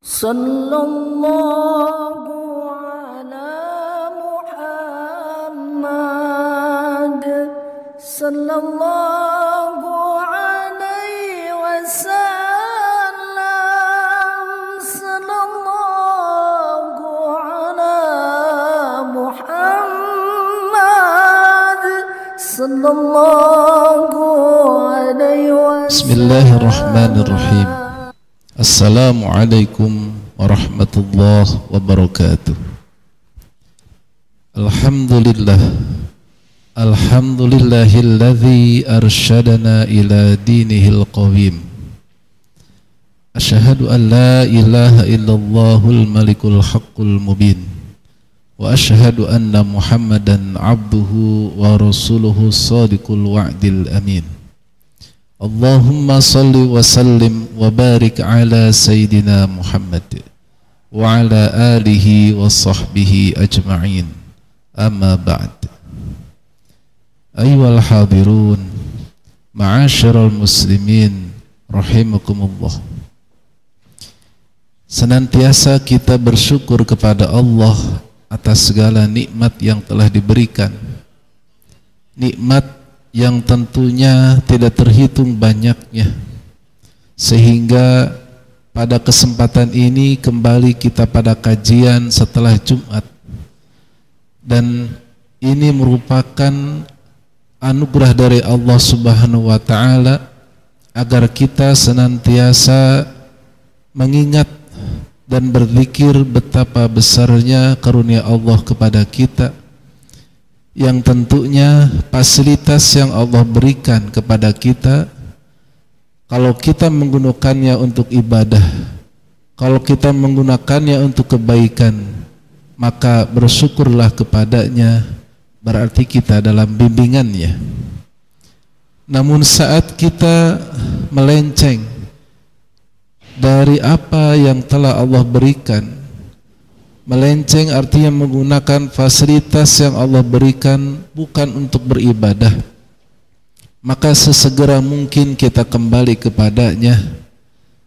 Sallallahu ala Muhammad sallallahu alaihi wasallam sallallahu ala Muhammad sallallahu alaihi wasallam. Bismillahirrahmanirrahim. Assalamualaikum warahmatullahi wabarakatuh. Alhamdulillahilladzi arsyadana ila dinihil qawim. Asyhadu an la ilaha illallahul malikul haqqul mubin. Wa asyhadu anna Muhammadan abduhu wa rasuluhu shadiqul wa'dil amin. Allahumma salli wa sallim wa barik ala Sayyidina Muhammad wa ala alihi wa sahbihi ajma'in. Amma ba'd. Ayyuhal hadirun, ma'asyiral muslimin rahimakumullah. Senantiasa kita bersyukur kepada Allah atas segala nikmat yang telah diberikan. Nikmat yang tentunya tidak terhitung banyaknya, sehingga pada kesempatan ini kembali kita pada kajian setelah Jumat, dan ini merupakan anugerah dari Allah Subhanahu wa Ta'ala agar kita senantiasa mengingat dan berzikir betapa besarnya karunia Allah kepada kita, yang tentunya fasilitas yang Allah berikan kepada kita, kalau kita menggunakannya untuk ibadah, kalau kita menggunakannya untuk kebaikan, maka bersyukurlah kepadanya, berarti kita dalam bimbingannya. Namun saat kita melenceng dari apa yang telah Allah berikan, melenceng artinya menggunakan fasilitas yang Allah berikan bukan untuk beribadah, maka sesegera mungkin kita kembali kepadanya,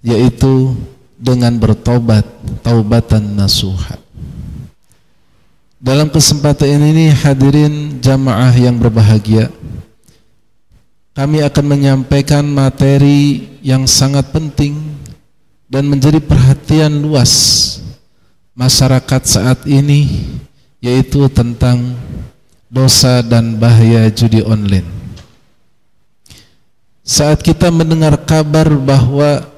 yaitu dengan bertobat, taubatan nasuha. Dalam kesempatan ini hadirin jamaah yang berbahagia, kami akan menyampaikan materi yang sangat penting dan menjadi perhatian luas masyarakat saat ini, yaitu tentang dosa dan bahaya judi online. Saat kita mendengar kabar bahwa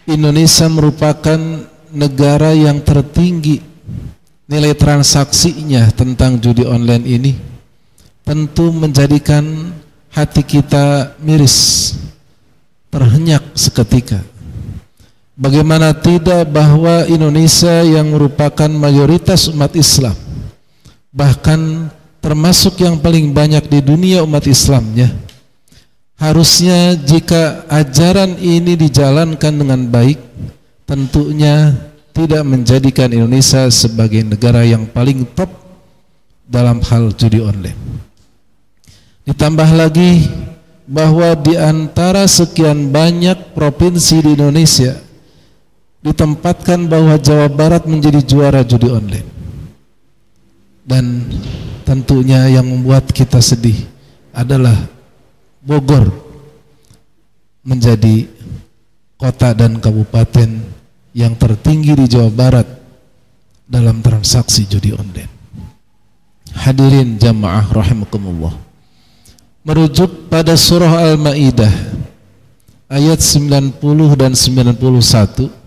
Indonesia merupakan negara yang tertinggi nilai transaksinya tentang judi online ini, tentu menjadikan hati kita miris, terhenyak seketika. Bagaimana tidak bahwa Indonesia yang merupakan mayoritas umat Islam, bahkan termasuk yang paling banyak di dunia umat Islamnya, harusnya jika ajaran ini dijalankan dengan baik, tentunya tidak menjadikan Indonesia sebagai negara yang paling top dalam hal judi online. Ditambah lagi bahwa di antara sekian banyak provinsi di Indonesia, ditempatkan bahwa Jawa Barat menjadi juara judi online. Dan tentunya yang membuat kita sedih adalah Bogor menjadi kota dan kabupaten yang tertinggi di Jawa Barat dalam transaksi judi online. Hadirin jamaah rahimakumullah, merujuk pada surah Al-Maidah ayat 90 dan 91,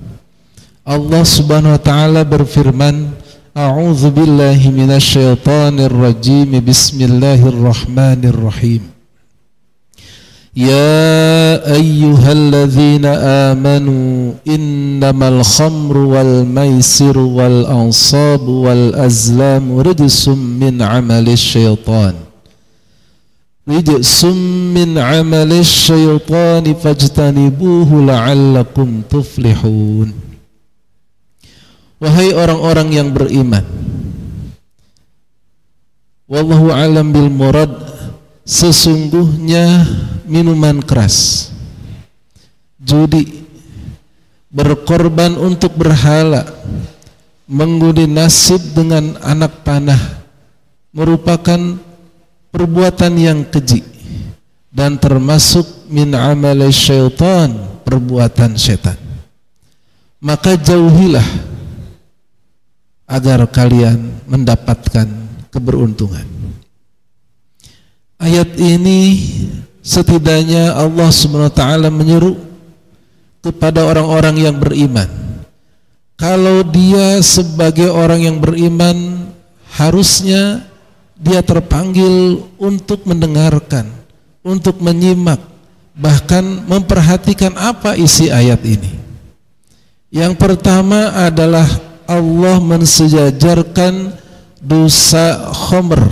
Allah Subhanahu wa Ta'ala berfirman, A'udzu billahi minasyaitonir rajim, Bismillahirrahmanirrahim. Ya ayyuhalladzina amanu innamal khamru wal maisiru wal ansabu wal azlamu rijsum min amalis syaitan. Rijsum min amalis syaitan fajtanibuhu la'allakum tuflihun. Wahai orang-orang yang beriman, wallahu alam bil murad, sesungguhnya minuman keras, judi, berkorban untuk berhala, mengundi nasib dengan anak panah merupakan perbuatan yang keji dan termasuk min amali syaitan, perbuatan setan. Maka jauhilah agar kalian mendapatkan keberuntungan. Ayat ini setidaknya Allah Subhanahu wa taala menyeru kepada orang-orang yang beriman. Kalau dia sebagai orang yang beriman, harusnya dia terpanggil untuk mendengarkan, untuk menyimak, bahkan memperhatikan apa isi ayat ini. Yang pertama adalah Allah mensejajarkan dosa khamr,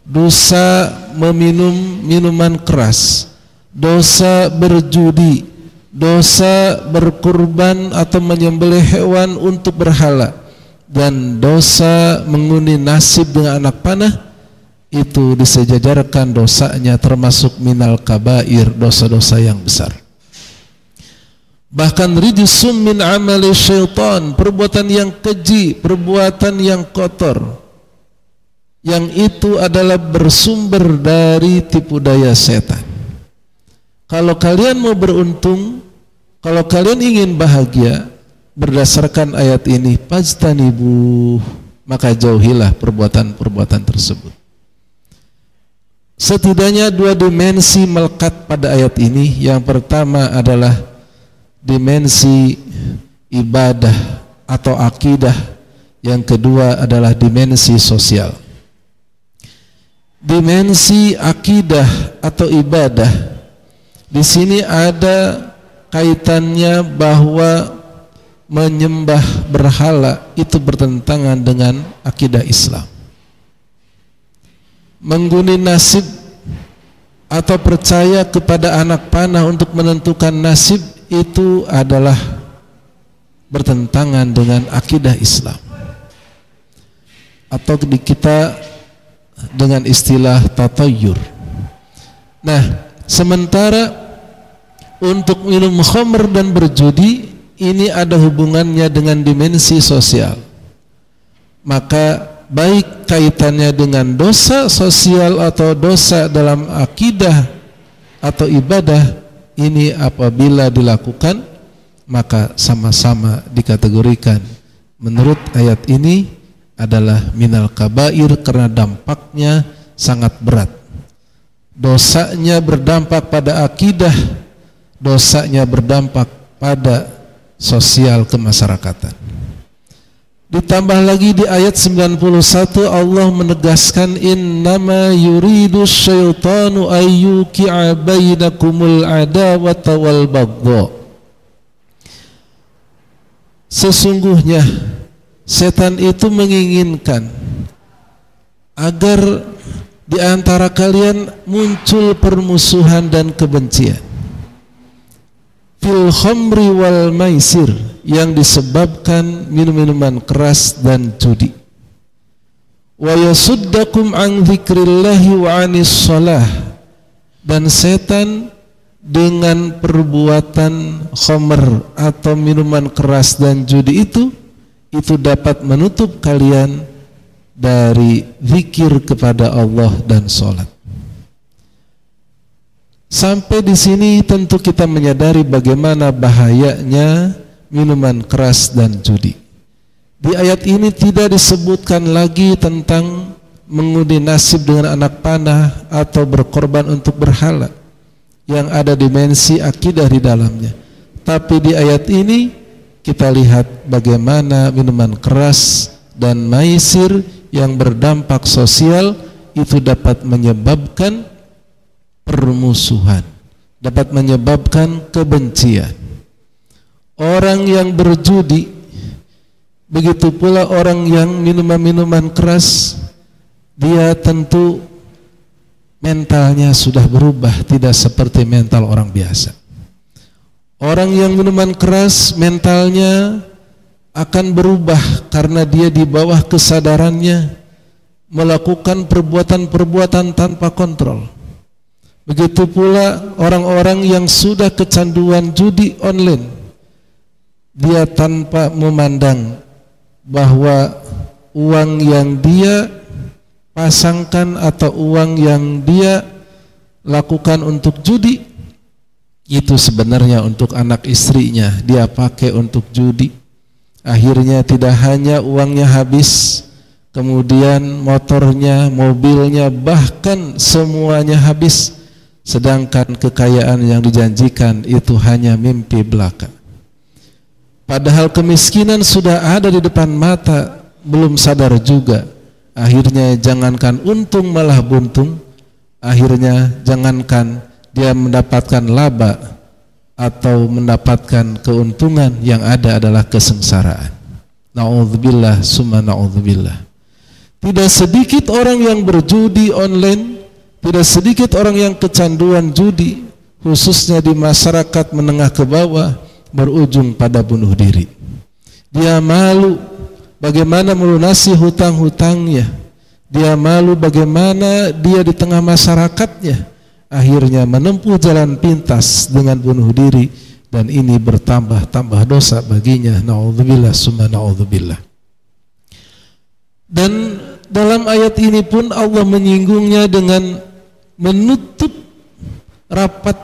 dosa meminum minuman keras, dosa berjudi, dosa berkurban atau menyembelih hewan untuk berhala, dan dosa mengundi nasib dengan anak panah. Itu disejajarkan dosanya termasuk minal kabair, dosa-dosa yang besar. Bahkan rijsum min amali syaitan, perbuatan yang keji, perbuatan yang kotor, yang itu adalah bersumber dari tipu daya setan. Kalau kalian mau beruntung, kalau kalian ingin bahagia, berdasarkan ayat ini, fajtanibu, maka jauhilah perbuatan-perbuatan tersebut. Setidaknya dua dimensi melekat pada ayat ini. Yang pertama adalah dimensi ibadah atau akidah. Yang kedua adalah dimensi sosial. Dimensi akidah atau ibadah, di sini ada kaitannya bahwa menyembah berhala itu bertentangan dengan akidah Islam. Mengguni nasib atau percaya kepada anak panah untuk menentukan nasib itu adalah bertentangan dengan akidah Islam, atau di kita dengan istilah tatayur. Nah, sementara untuk minum khamr dan berjudi ini ada hubungannya dengan dimensi sosial. Maka baik kaitannya dengan dosa sosial atau dosa dalam akidah atau ibadah, ini apabila dilakukan maka sama-sama dikategorikan menurut ayat ini adalah minal kabair karena dampaknya sangat berat. Dosanya berdampak pada akidah, dosanya berdampak pada sosial kemasyarakatan. Ditambah lagi di ayat 91 Allah menegaskan innama yuridu syaitanu ayyuki'a bainakumul adawata wal baghdha. Sesungguhnya setan itu menginginkan agar di antara kalian muncul permusuhan dan kebencian. Fil khamri wal maisir, yang disebabkan minum-minuman keras dan judi. Wa yasuddakum an dzikrillahi wa anis shalah, dan setan dengan perbuatan khamr atau minuman keras dan judi itu dapat menutup kalian dari zikir kepada Allah dan salat. Sampai di sini tentu kita menyadari bagaimana bahayanya minuman keras dan judi. Di ayat ini tidak disebutkan lagi tentang mengundi nasib dengan anak panah atau berkorban untuk berhala, yang ada dimensi akidah di dalamnya. Tapi di ayat ini kita lihat bagaimana minuman keras dan maisir yang berdampak sosial itu dapat menyebabkan permusuhan, dapat menyebabkan kebencian. Orang yang berjudi, begitu pula orang yang minuman-minuman keras, dia tentu mentalnya sudah berubah, tidak seperti mental orang biasa. Orang yang minuman keras mentalnya akan berubah karena dia di bawah kesadarannya melakukan perbuatan-perbuatan tanpa kontrol. Begitu pula orang-orang yang sudah kecanduan judi online, dia tanpa memandang bahwa uang yang dia pasangkan atau uang yang dia lakukan untuk judi itu sebenarnya untuk anak istrinya, dia pakai untuk judi. Akhirnya tidak hanya uangnya habis, kemudian motornya, mobilnya, bahkan semuanya habis, sedangkan kekayaan yang dijanjikan itu hanya mimpi belaka. Padahal kemiskinan sudah ada di depan mata, belum sadar juga. Akhirnya jangankan untung malah buntung. Akhirnya jangankan dia mendapatkan laba atau mendapatkan keuntungan, yang ada adalah kesengsaraan. Na'udzubillah summa na'udzubillah. Tidak sedikit orang yang berjudi online, tidak sedikit orang yang kecanduan judi, khususnya di masyarakat menengah ke bawah, berujung pada bunuh diri. Dia malu bagaimana melunasi hutang-hutangnya. Dia malu bagaimana dia di tengah masyarakatnya akhirnya menempuh jalan pintas dengan bunuh diri, dan ini bertambah-tambah dosa baginya. Na'udzubillah summa na'udzubillah. Dan dalam ayat ini pun Allah menyinggungnya dengan menutup rapat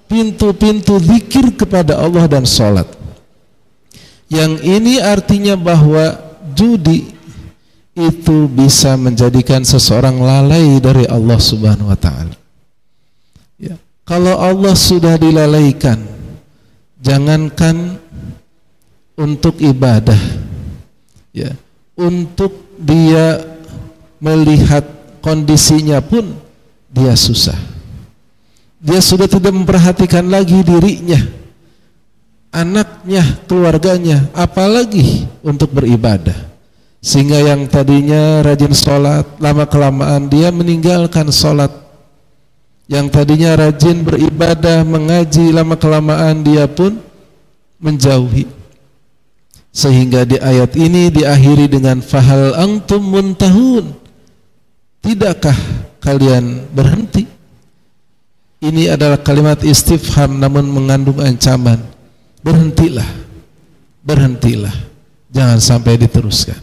pintu-pintu zikir kepada Allah dan sholat. Yang ini artinya bahwa judi itu bisa menjadikan seseorang lalai dari Allah Subhanahu wa ta'ala. Ya, kalau Allah sudah dilalaikan, jangankan untuk ibadah, ya, untuk dia melihat kondisinya pun dia susah. Dia sudah tidak memperhatikan lagi dirinya, anaknya, keluarganya, apalagi untuk beribadah. Sehingga yang tadinya rajin sholat, lama-kelamaan dia meninggalkan sholat. Yang tadinya rajin beribadah, mengaji, lama-kelamaan dia pun menjauhi. Sehingga di ayat ini diakhiri dengan fahal antum muntahun. Tidakkah kalian berhenti? Ini adalah kalimat istifham namun mengandung ancaman. Berhentilah, berhentilah, jangan sampai diteruskan.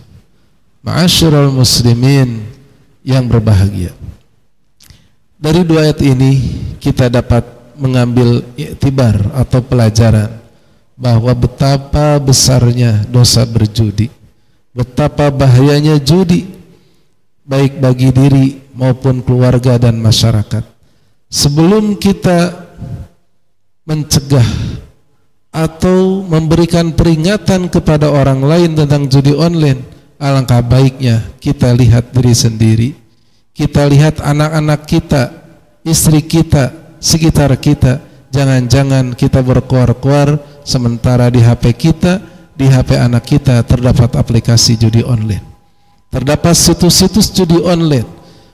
Ma'asyiral muslimin yang berbahagia, dari dua ayat ini kita dapat mengambil iktibar atau pelajaran bahwa betapa besarnya dosa berjudi, betapa bahayanya judi baik bagi diri maupun keluarga dan masyarakat. Sebelum kita mencegah atau memberikan peringatan kepada orang lain tentang judi online, alangkah baiknya kita lihat diri sendiri, kita lihat anak-anak kita, istri kita, sekitar kita. Jangan-jangan kita berkuar-kuar sementara di HP kita, di HP anak kita terdapat aplikasi judi online, terdapat situs-situs judi online.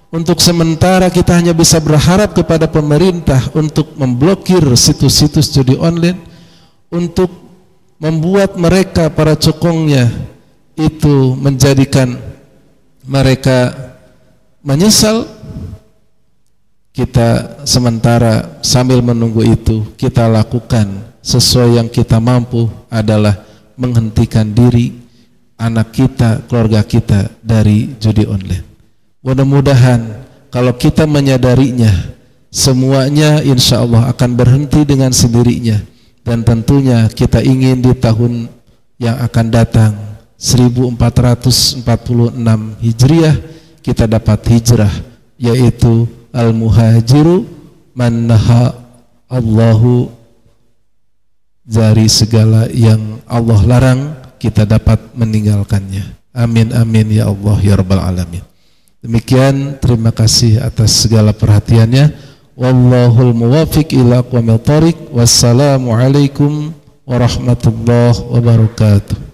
Untuk sementara kita hanya bisa berharap kepada pemerintah untuk memblokir situs-situs judi online, untuk membuat mereka, para cokongnya itu menjadikan mereka menyesal. Kita sementara sambil menunggu itu, kita lakukan sesuai yang kita mampu adalah menghentikan diri, anak kita, keluarga kita dari judi online. Mudah-mudahan kalau kita menyadarinya, semuanya insya Allah akan berhenti dengan sendirinya. Dan tentunya kita ingin di tahun yang akan datang 1446 Hijriah kita dapat hijrah, yaitu al-muhajiru man naha Allahu, dari segala yang Allah larang kita dapat meninggalkannya. Amin amin ya Allah ya rabbal alamin. Demikian, terima kasih atas segala perhatiannya. Wallahul muwafiq ila aqwamil thoriq. Wassalamualaikum warahmatullahi wabarakatuh.